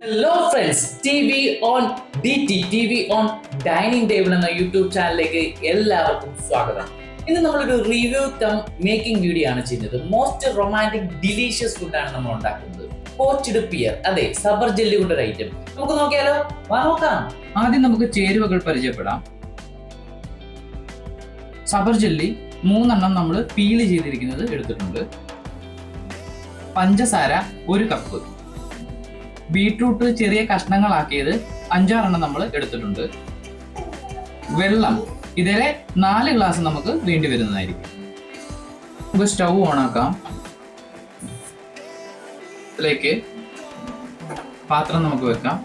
Hello friends, TV on DT TV on dining table എന്ന YouTube ചാനലിലേക്ക് എല്ലാവർക്കും സ്വാഗതം. ഇന്ന് നമ്മളൊരു റിവ്യൂ കം മേക്കിംഗ് വീഡിയോ ആണ് ചെയ്യുന്നത്. മോസ്റ്റ് റൊമാൻറ്റിക് ഡിലീഷ്യസ് ഫുഡാണ് നമ്മൾ ഉണ്ടാക്കുന്നത്. പോച്ച്ഡ് പിയർ, അതെ, സബർ ജെല്ലി കൊണ്ട് ഒരു ഐറ്റം. നമുക്ക് നോക്കിയാലോ? നോക്കാം. ആദ്യം നമുക്ക് ചേരുവകൾ പരിചയപ്പെടാം. സബർ ജെല്ലി 3 നമ്മൾ പീല് ചെയ്തിരിക്കുന്നത് എടുത്തിട്ടുണ്ട്. പഞ്ചസാര 1 കപ്പ്, ബീട്രൂട്ട് ചെറിയ കഷ്ണങ്ങളാക്കിയത് 5-6 നമ്മൾ എടുത്തിട്ടുണ്ട്. വെള്ളം ഇതിലെ 4 ഗ്ലാസ് നമുക്ക് വേണ്ടി വരുന്നതായിരിക്കും. നമുക്ക് സ്റ്റൗ ഓണാക്കാം. ഇതിലേക്ക് പാത്രം നമുക്ക് വെക്കാം.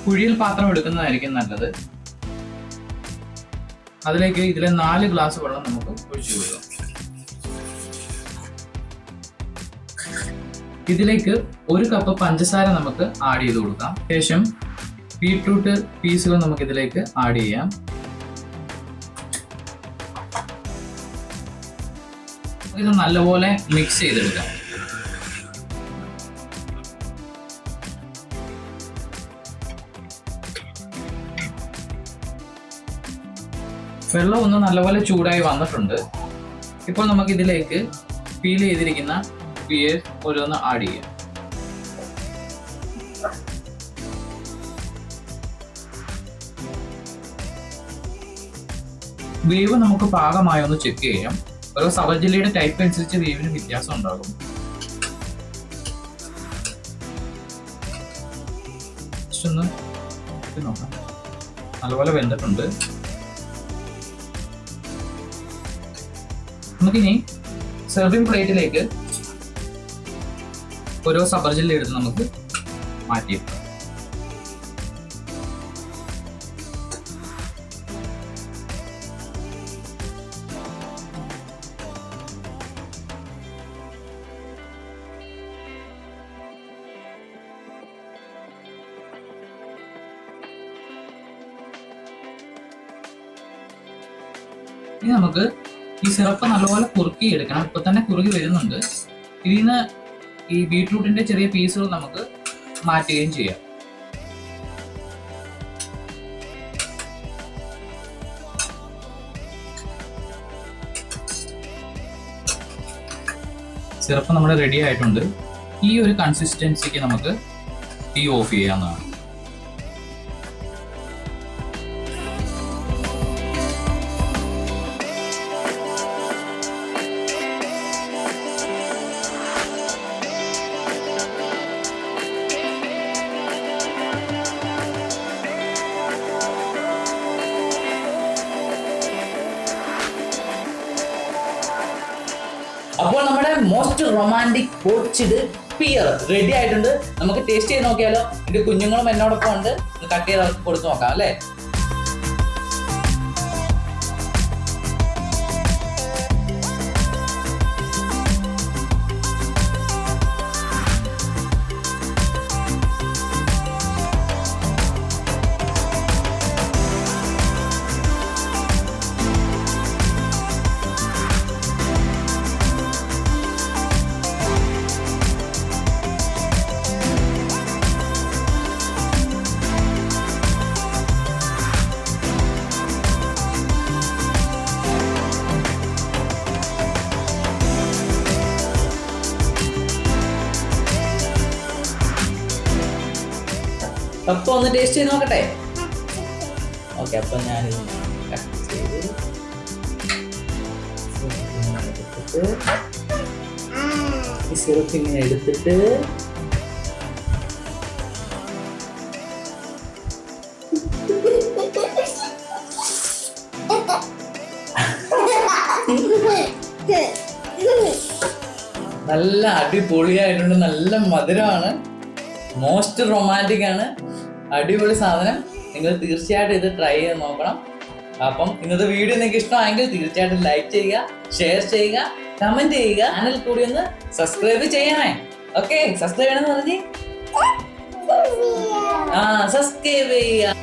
കുഴിയിൽ പാത്രം എടുക്കുന്നതായിരിക്കും നല്ലത്. അതിലേക്ക് ഇതിലെ 4 ഗ്ലാസ് വെള്ളം നമുക്ക് ഒഴിച്ചു കൊടുക്കാം. ഇതിലേക്ക് 1 കപ്പ് പഞ്ചസാര നമുക്ക് ആഡ് ചെയ്ത് കൊടുക്കാം. ശേഷം ബീട്രൂട്ട് പീസുകൾ നമുക്ക് ഇതിലേക്ക് ആഡ് ചെയ്യാം. ഇത് നല്ലപോലെ മിക്സ് ചെയ്തെടുക്കാം. വെള്ളം ഒന്ന് നല്ലപോലെ ചൂടായി വന്നിട്ടുണ്ട്. ഇപ്പോൾ നമുക്ക് ഇതിലേക്ക് പീൽ ചെയ്തിരിക്കുന്ന പിയർ ഓരോന്ന് ആഡ് ചെയ്യാം. വേവ് നമുക്ക് പാകമായി ഒന്ന് ചെക്ക് ചെയ്യാം. ഓരോ സബർ ജെല്ലിയുടെ ടൈപ്പ് അനുസരിച്ച് വേവിന് വ്യത്യാസം ഉണ്ടാകും. ഒന്ന് നോക്കാം. നല്ലപോലെ വെന്തിട്ടുണ്ട്. നമുക്കിനി സെർവിംഗ് പ്ലേറ്റിലേക്ക് ഓരോ സബർ ജെല്ലി എടുത്ത് നമുക്ക് മാറ്റിയെടുക്കാം. ഇനി നമുക്ക് ഈ സിറപ്പ് നല്ലപോലെ കുറുക്കി എടുക്കണം. ഇപ്പൊ തന്നെ കുറുകി വരുന്നുണ്ട്. ഇതിൽ നിന്ന് ഈ ബീട്രൂട്ടിന്റെ ചെറിയ പീസുകൾ നമുക്ക് മാറ്റുകയും ചെയ്യാം. സിറപ്പ് നമ്മുടെ റെഡി ആയിട്ടുണ്ട്. ഈ ഒരു കൺസിസ്റ്റൻസിക്ക് നമുക്ക് തീ ഓഫ് ചെയ്യാവുന്നതാണ്. അപ്പോൾ നമ്മുടെ most romantic poached pear ready ആയിട്ടുണ്ട്. നമുക്ക് ടേസ്റ്റ് ചെയ്ത് നോക്കിയാലോ? എന്റെ കുഞ്ഞുങ്ങളും എന്നോടൊപ്പം ഉണ്ട്. കട്ട് ചെയ്ത് കൊടുത്ത് നോക്കാം അല്ലേ? അപ്പൊ ഒന്ന് ടേസ്റ്റ് ചെയ്ത് നോക്കട്ടെ. ഓക്കെ, അപ്പൊ ഞാൻ ഈ സിറപ്പ് ഇങ്ങനെ എടുത്തിട്ട് നല്ല അടിപൊളിയായിട്ടുണ്ട്. നല്ല മധുരമാണ്. മോസ്റ്റ് റൊമാൻറ്റിക് ആണ്. അടിപൊളി സാധനം. നിങ്ങൾ തീർച്ചയായിട്ടും ഇത് ട്രൈ ചെയ്ത് നോക്കണം. അപ്പം ഇന്നത്തെ വീഡിയോ നിങ്ങൾക്ക് ഇഷ്ടമായെങ്കിൽ തീർച്ചയായിട്ടും ലൈക്ക് ചെയ്യുക, ഷെയർ ചെയ്യുക, കമന്റ് ചെയ്യുക. ചാനൽ കൂടി ഒന്ന് സബ്സ്ക്രൈബ് ചെയ്യണേ. ഓക്കെ, സബ്സ്ക്രൈബ് ചെയ്യണമെന്ന് പറഞ്ഞേ. സബ്സ്ക്രൈബ് ചെയ്യുക.